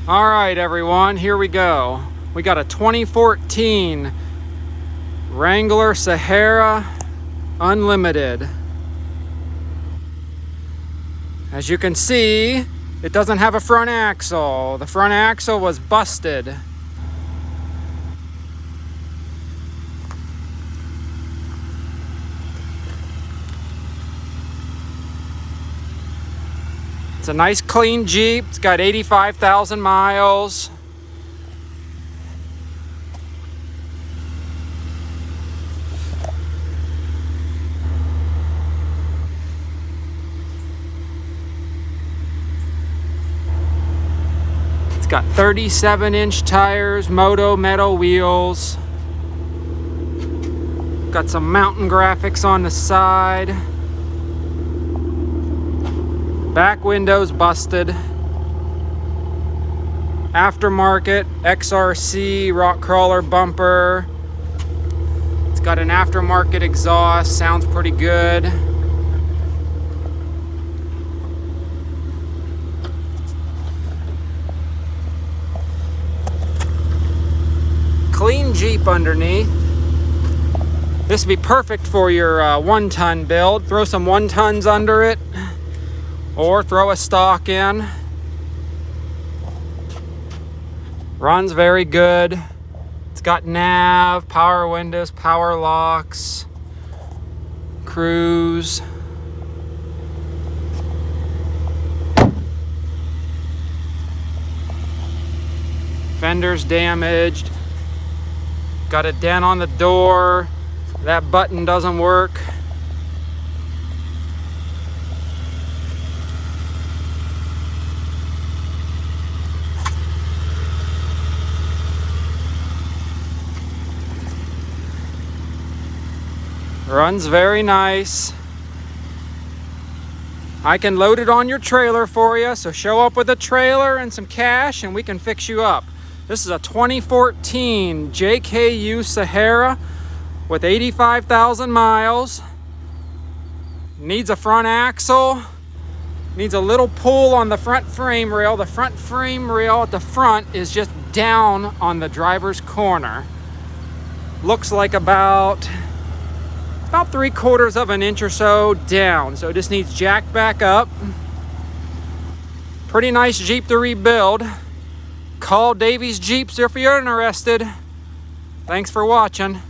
All right, everyone, here we go. We got a 2014 Wrangler Sahara Unlimited. As you can see, it doesn't have a front axle. The front axle was busted. It's a nice clean Jeep. It's got 85,000 miles. It's got 37-inch tires, moto metal wheels. Got some mountain graphics on the side. Back window's busted. Aftermarket XRC rock crawler bumper. It's got an aftermarket exhaust, sounds pretty good. Clean Jeep underneath. This would be perfect for your 1-ton build. Throw some 1-tons under it, or throw a stock in. Runs very good. It's got nav, power windows, power locks, cruise. Fender's damaged. Got a dent on the door. That button doesn't work. Runs very nice. I can load it on your trailer for you, so show up with a trailer and some cash and we can fix you up. This is a 2014 JKU Sahara with 85,000 miles. Needs a front axle. Needs a little pull on the front frame rail. The front frame rail at the front is just down on the driver's corner. Looks like about 3/4 of an inch or so down, so it just needs jacked back up. Pretty nice Jeep to rebuild. Call Daveys Jeeps if you're interested. Thanks for watching.